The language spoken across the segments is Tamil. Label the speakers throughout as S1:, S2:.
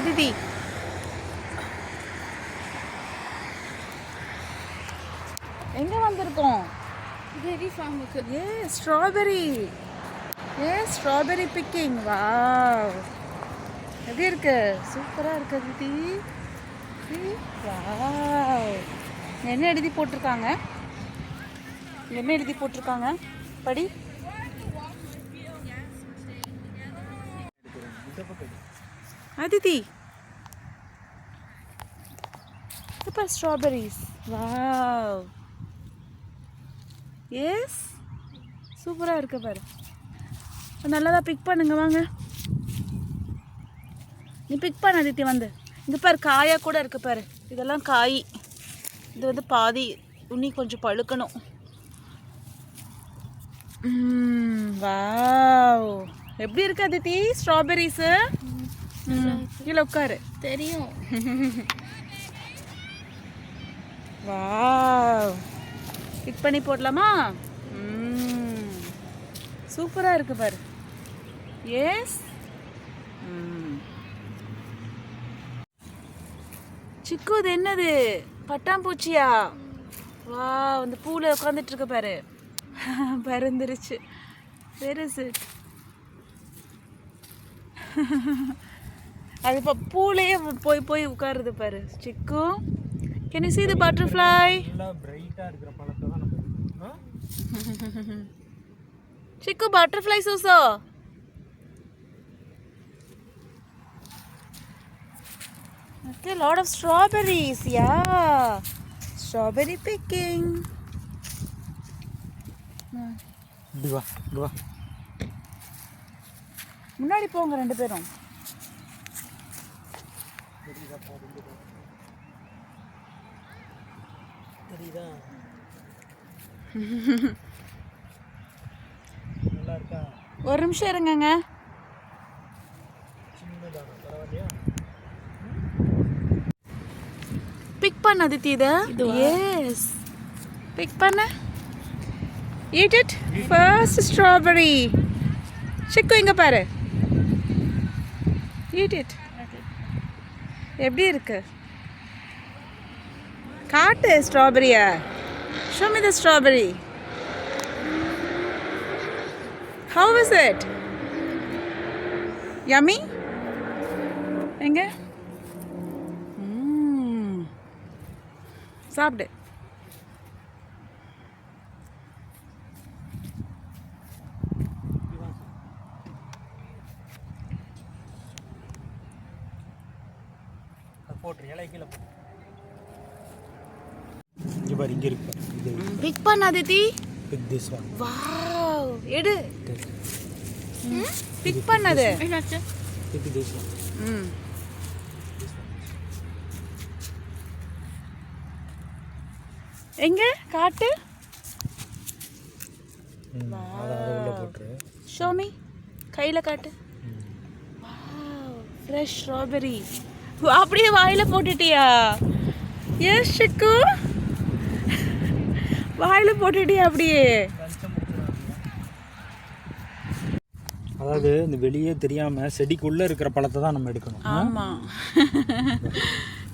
S1: அதிதி எங்க வந்திருக்கோம்?
S2: பெரி ஃபார்முக்கு.
S1: ஸ்ட்ராபெரி. Strawberry picking. வாவ், எப்படி இருக்கு? சூப்பரா இருக்கு அதிதி. வாவ், என்ன எழுதி போட்டிருக்காங்க? என்ன எழுதி போட்டிருக்காங்க படி. Aditi super strawberries. Wow, yes, சூப்பராக இருக்கு பாரு. நல்லதாக பிக் பண்ணுங்க, வாங்க. நீ பிக் பண்ண அதித்தி. வந்து இங்கே பாரு, காயாக கூட இருக்கு பாரு. இதெல்லாம் காய். இது வந்து பாதி உன்னி கொஞ்சம் பழுக்கணும். வாவ், எப்படி இருக்கு அதித்தி ஸ்ட்ராபெரிஸு? கீழே உட்காரு.
S2: தெரியும்.
S1: வாவ், பிக் பண்ணி போடலாமா? சூப்பராக இருக்கு பாரு. எஸ். சிக்கு, இது என்னது? பட்டாம்பூச்சியா? வா, அந்த பூவில் உட்காந்துட்டு இருக்க பாரு. பறந்துருச்சு. Where is it? அது இப்போ பூலையே போய் போய் உட்காருது பாரு. சிக்கு, can you see the butterfly? சிக்கு, butterflies also. Okay, lot of strawberries. Yeah, strawberry picking. முன்னாடி போங்க ரெண்டு பேரும்.
S3: தெரியுதா? நல்லா இருக்கா?
S1: ஒரு நிமிஷம் இருங்கங்க. பிக் பண்ண அதித்தி. இதை எஸ், பிக் பண்ண. Eat it. First strawberry. சிக்கு, இங்க பாரு. Eat it. எப்படி இருக்கு? காட்டு ஸ்ட்ராபெரியா. Show me the strawberry. How is it? Yummy? எங்க? சாப்பிடு.
S3: போட்டு இலை கீழே போட்டு. இங்க பாரு, இங்க இருக்கு.
S1: பிக் பண்ண Aditi.
S3: Pick this one.
S1: Wow, எடு. பிக் பண்ணது.
S2: என்னாச்சு?
S3: Pick this one.
S1: எங்க காட்டு.
S3: அத உள்ள போட்டு.
S1: Show me. கையில காட்டு. Wow, fresh strawberry. அப்படியே வாயில போட்டுட்டியா? எஸ் சிக்கு, வாயில போட்டுட்டியா அப்படியே?
S3: அதாவது இந்த வெளியே தெரியாம செடிக்குள்ள இருக்கிற பழத்தை தான் நம்ம எடுக்கணும்.
S1: ஆமா.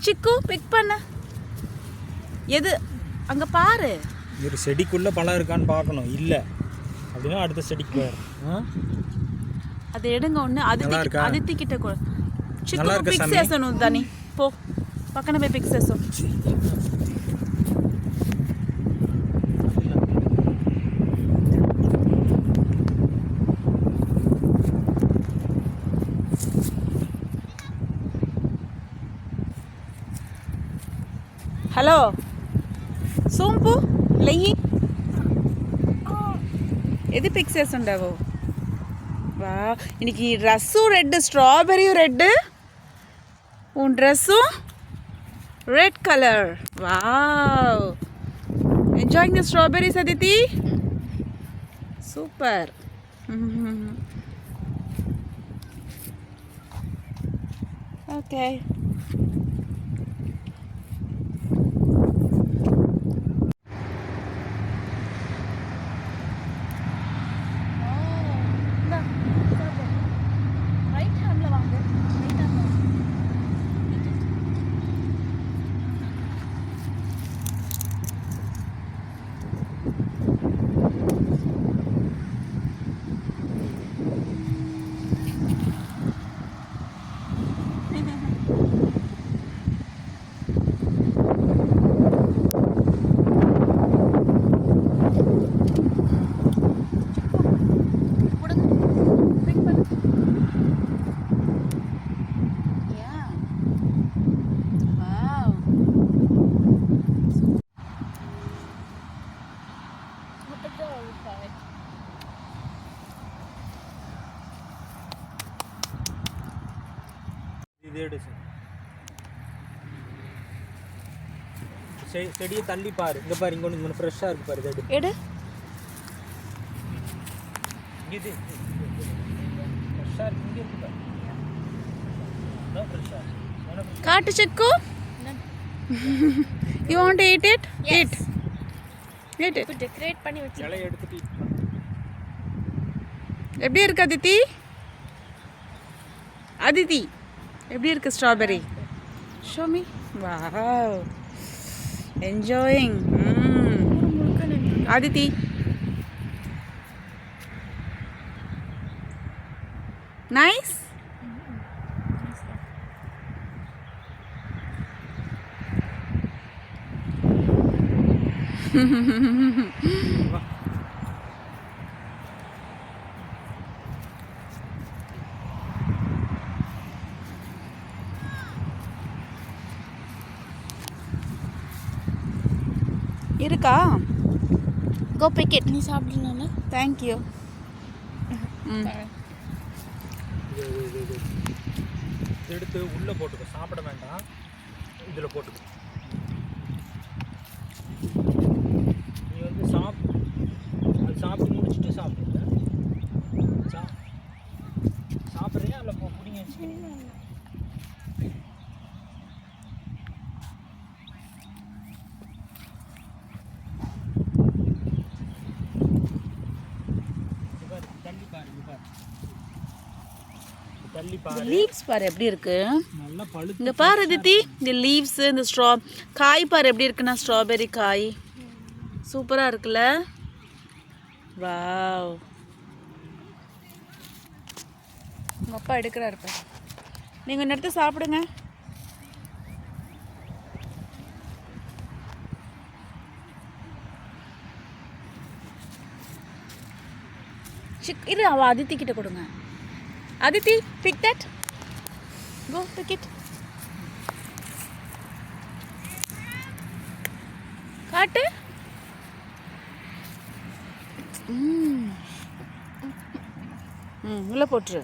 S1: சிக்கு, பிக் பண்ண. எது? அங்க பாரு.
S3: ஒரு செடிக்குள்ள பழம் இருக்கான்னு பார்க்கணும். இல்ல அப்படின்னா அடுத்த செடிக்கு போயிடும்.
S1: அது எடுங்க ஒன்று. அதித்தி கிட்ட கூட.
S3: நல்லா
S1: చిక్కు
S3: ఇருக்கு
S1: పిక్స్
S3: సన్నీ.
S1: చేసాను దాన్ని. పో పక్కన పోయి పిక్స్ చేసాను. హలో సోంపు లెయ్యి. எது பிக் చేస్తుండవు? வா, இன்னைக்கு ட்ரெஸ்ஸும் ரெட்டு, ஸ்ட்ராபெரியும் ரெட்டு, உன் ட்ரெஸ்ஸும் red colour. Wow, enjoying the strawberries Aditi. Super. Okay.
S3: இது எடு செடியை தள்ளி பாரு. இங்கே பாரு, இங்கே ஒன்று ஃப்ரெஷ்ஷாக இருக்கு பாரு. இது எடு
S1: எடு.
S3: இது ஃப்ரெஷ்ஷாக இருக்கு. இங்கே இருக்கு பாரு. ஃப்ரெஷ்ஷாக
S1: காட்டு சிக்கு. You want to eat it?
S2: Yes.
S1: Eat it.
S2: இப்போ டெக்கரேட் பண்ணி வச்சு
S3: இலையை எடுத்துட்டு
S1: எப்படி இருக்கு அதித்தி? அதித்தி எப்படி இருக்கு strawberry? Show me. Wow. Enjoying.
S2: முழுக்க நின்று
S1: அதித்தி nice. இருக்கா?
S2: கோ பிக் இட். நீ சாப்பிடணும்ல.
S1: Thank you.
S3: எடுத்து உள்ளே போட்டுக்கோ. சாப்பிட வேண்டாம், இதில் போட்டுக்கோ. நீ வந்து அது சாப்பிட்டு முடிச்சுட்டு சாப்பிடுங்க. சாப்பிட்றியா இல்லை பிடிங்க வச்சுக்கிறீங்க?
S1: லீவ்ஸ் பாரு எப்படி இருக்கு.
S3: நல்லா பழுத்து
S1: இங்க பாரு அதித்தி, இந்த லீவ்ஸ், இந்த ஸ்ட்ரா காய் பாரு எப்படி இருக்குன்னா, ஸ்ட்ராபெரி காய் சூப்பரா இருக்குல்ல. வாவ். உங்க அப்பா எடுக்கிறாரு பாரு. நீங்க இந்த எடுத்து சாப்பிடுங்க. இரு, அவ அதித்தி கிட்ட கொடுங்க. Aditi, pick that. Go pick it. காட்டு. உள்ள போட்டுரு.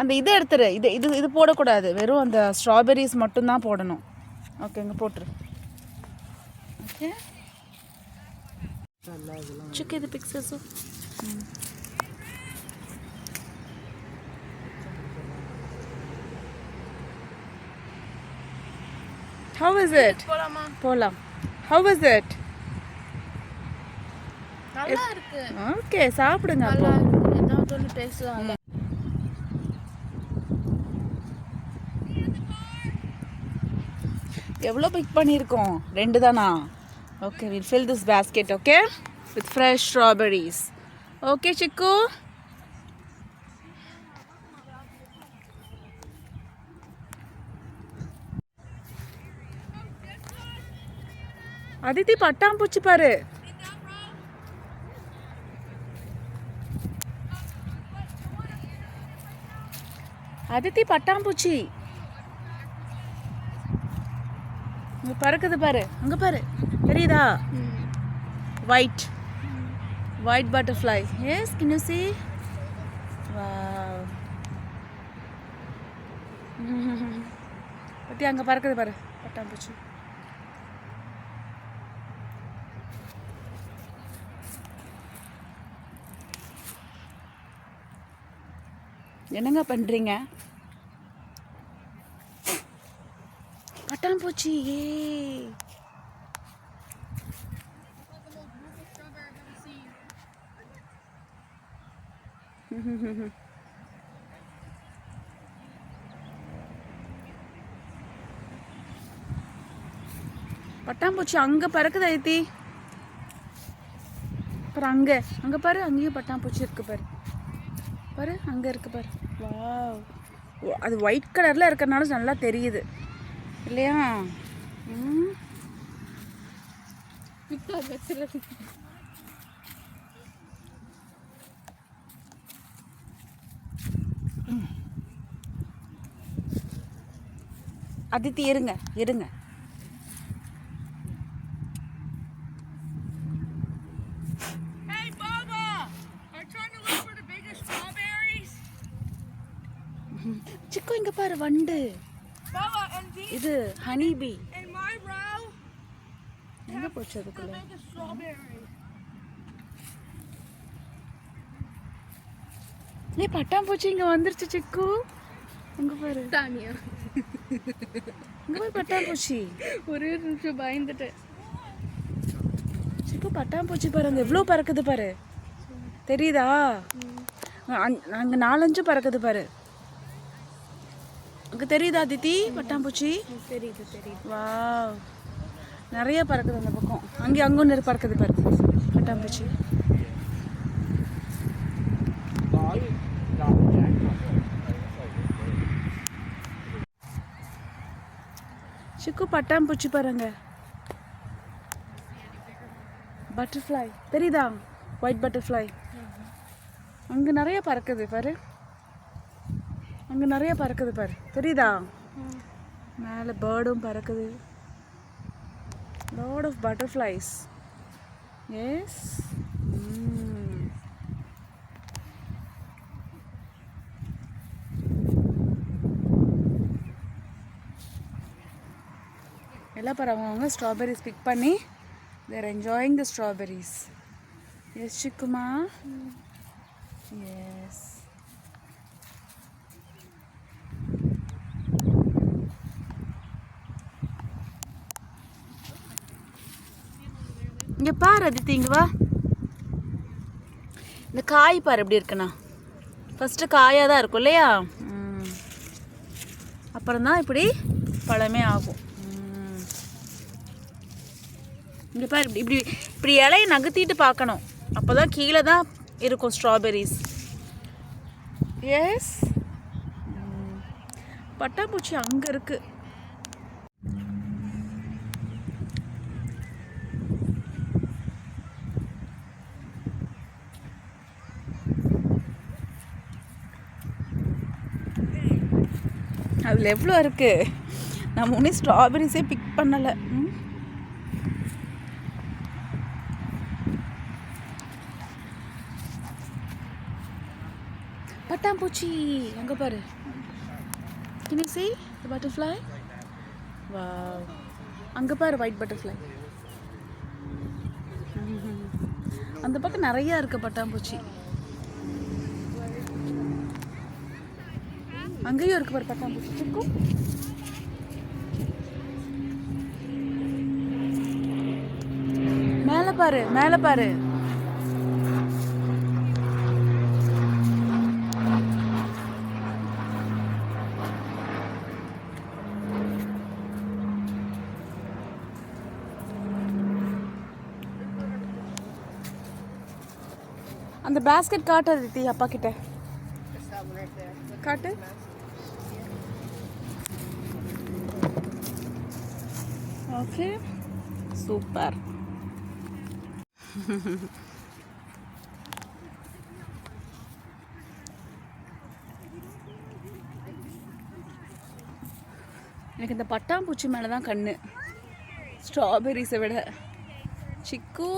S1: அந்த இதை எடுத்துரு. இது இது இது போடக்கூடாது, வெறும் அந்த ஸ்ட்ராபெரிஸ் மட்டும்தான் போடணும். ஓகே, இங்கே போட்டுரு. ஓகே, சிக்கு இது பிக்சர்ஸும். How is it?
S2: போலாமா?
S1: போலாம். How is it?
S2: நல்லா இருக்கு.
S1: ஓகே, சாப்பிடுங்க அப்போ.
S2: நல்லா இருக்கு. ஏதாவது ஒன்று டேஸ்ட் தான்.
S1: எவ்வளோ பிக் பண்ணியிருக்கோம்? 2 தானா? Okay, we'll fill this basket, okay? With fresh strawberries. Okay, Chiku? Aditi பட்டாம்பூச்சி பாரு. அதித்தி பட்டாம்பூச்சி இங்க பறக்குது பாரு. அங்க பாரு, தெரியுதா? White white butterfly. Yes, can you see? Wow. பத்தி அங்க பறக்குது பாரு பட்டாம்பூச்சி. என்னங்க பண்றீங்க? பட்டாம்பூச்சி. ஏ, பட்டாம்பூச்சி அங்க பறக்குது ஐத்தி. அப்புறம் அங்க பாரு, அங்கேயும் பட்டாம்பூச்சி இருக்கு பாரு. பாரு, அங்க இருக்கு பாரு. வாவ், அது ஒயிட் கலர்ல இருக்கறனால நல்லா தெரியுது இல்லையா? அதித்தி இருங்க இருங்க.
S2: Hey Baba, I'm trying to look for the biggest strawberries.
S1: சிக்கு இங்க பாரு வண்டு.
S2: Bella and V
S1: இது honey bee.
S2: in my row
S1: எங்க போச்சு
S2: to
S1: அதுக்குள்ள?
S2: make a strawberry.
S1: ஏய் பட்டாம்பூச்சி இங்க வந்துருச்சு சிக்கு. அங்க பாரு.
S2: Tanya.
S1: இங்க பாரு பட்டாம்பூச்சி.
S2: ஒரே நிமிஷம் பயந்துட்டேன்.
S1: சிக்கு பட்டாம்பூச்சி பாருங்க எவ்வளோ பறக்குது பாரு. தெரியுதா? அங்க 4-5 பறக்குது பாரு. அங்க தெரியுதா தித்தி பட்டாம்பூச்சி?
S2: தெரியுது தெரியுது.
S1: வாவ், நிறைய பறக்குது அந்த பக்கம். அங்கே ஒன்று பறக்குது பாரு பட்டாம்பூச்சி. சிக்கு பட்டாம்பூச்சி பாருங்க. பட்டர்ஃப்ளை தெரியுதா? White butterfly. அங்கே நிறைய பறக்குது பாரு. அங்கே நிறைய பறக்குது பாரு. தெரியுதா? மேலே பேர்டும் பறக்குது. Lot of butterflies. Yes. எல்லாம் பாரு அவங்க ஸ்ட்ராபெரிஸ் பிக் பண்ணி they're enjoying the strawberries. Yes சிக்குமா. Yes. இங்கே பாரு அதித்தி, இங்கே வா. இந்த காய் பாரு எப்படி இருக்குண்ணா. ஃபஸ்ட்டு காயாக தான் இருக்கும் இல்லையா? அப்புறம்தான் இப்படி பழமே ஆகும். இங்கே பாரு இப்படி இப்படி இப்படி இலையை நகர்த்திட்டு பார்க்கணும். அப்போ தான் கீழே தான் இருக்கும் ஸ்ட்ராபெரிஸ். எஸ், பட்டாம்பூச்சி அங்கே இருக்குது. அதில் எவ்வளோ இருக்குது. நம்ம ஒன்றும் ஸ்ட்ராபெரிஸே பிக் பண்ணலை. பட்டாம்பூச்சி அங்கே பாரு. Can you see the butterfly? Wow. அங்கே பாரு ஒயிட் பட்டர்ஃப்ளை. அந்த பக்கம் நிறையா இருக்குது பட்டாம்பூச்சி. அங்கேயும் இருக்கு பாரு பட்டாம்பூச்சி. சிக்கு மேலே பாரு, மேலே பாரு. அந்த பேஸ்கெட் காட்டு அப்பா கிட்ட காட்டு. Okay super. எனக்கு இந்த பட்டாம்பூச்சி மேலே தான் கண்ணு, ஸ்ட்ராபெரிஸை விட. சிக்கு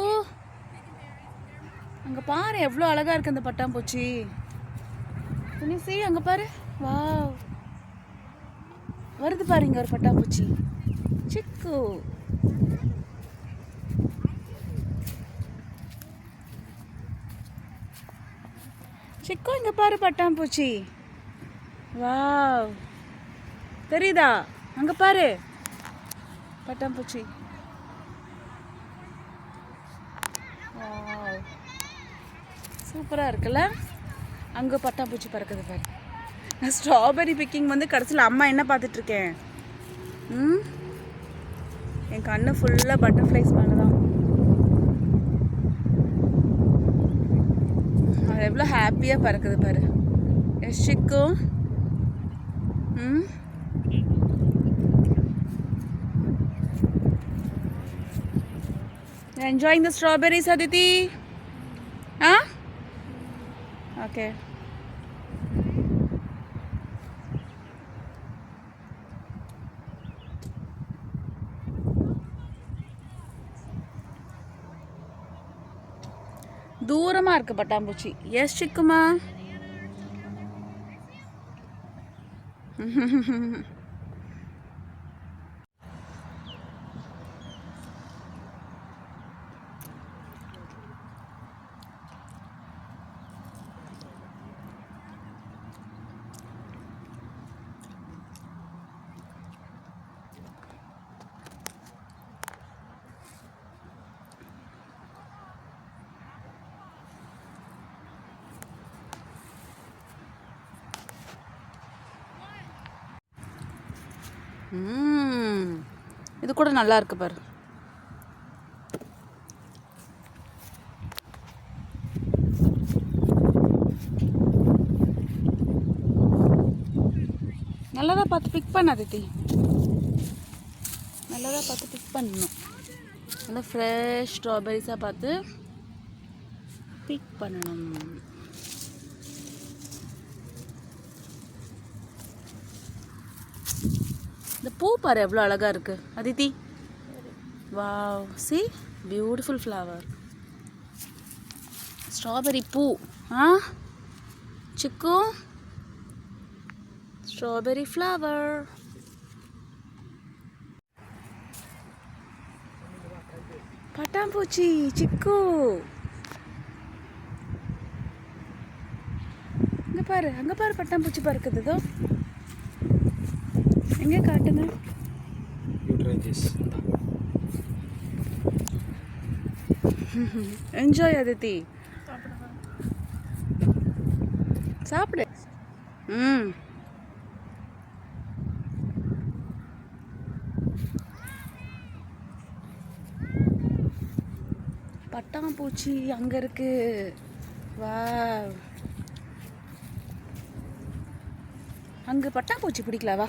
S1: அங்கே பாரு எவ்வளோ அழகாக இருக்குது அந்த பட்டாம்பூச்சி. துணிசி அங்கே பாரு. வாவ், வருது பாரு இங்கே ஒரு பட்டாம்பூச்சி. சிக்கு சிக்கு இங்கே பாரு பட்டாம்பூச்சி. வாவ், தெரியுதா? அங்கே பாரு பட்டாம்பூச்சி. வாவ், சூப்பராக இருக்குல்ல. அங்கே பட்டாம்பூச்சி பறக்குது பாரு. நான் ஸ்ட்ராபெரி பிக்கிங் வந்து கடைசியில் அம்மா என்ன பார்த்துட்ருக்கேன். என் கண்ணு ஃபுல்லாக பட்டர்ஃப்ளைஸ் மேலே தான். அது எவ்வளோ ஹாப்பியாக பறக்குது பாரு. எஸ் சிக்கு. Enjoying the strawberries, Aditi? Huh? Okay. தூரமாக இருக்குது பட்டாம்பூச்சி. எஸ் சிக்குமா. இது கூட நல்லா இருக்கு பாரு. நல்லதாக பார்த்து பிக் பண்ண அதித்தி. நல்லதாக பார்த்து பிக் பண்ணணும். நல்லா ஃப்ரெஷ் ஸ்ட்ராபெரிஸாக பார்த்து பிக் பண்ணணும். இந்த பூ பாரு எவ்வளோ அழகாக இருக்கு Aditi. Wow, see beautiful flower. Strawberry பூ. சிக்கு ஸ்ட்ராபெரி ஃப்ளவர். பட்டாம்பூச்சி சிக்கு. இங்கே பாரு, அங்கே பாரு பட்டாம்பூச்சி பறக்குது. இதோ எங்கே காட்டுங்க. என்ஜாய் அதித்தி. சாப்பிடு. பட்டாம்பூச்சி அங்கே இருக்கு. வாவ், அங்கே பட்டாம்பூச்சி பிடிக்கலாவா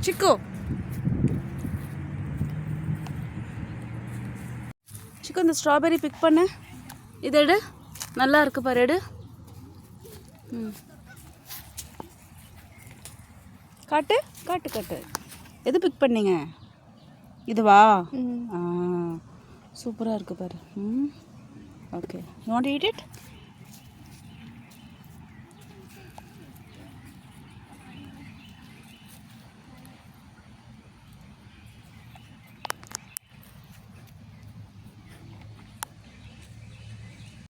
S1: சிக்கு? சிக்கு இந்த ஸ்ட்ராபெரி பிக் பண்ண. இது எடு, நல்லா இருக்கு பாரு, எடு. காட்டு காட்டு காட்டு. எது பிக் பண்ணீங்க? இதுவா? சூப்பராக இருக்கு பாரு. Okay, you want to eat it?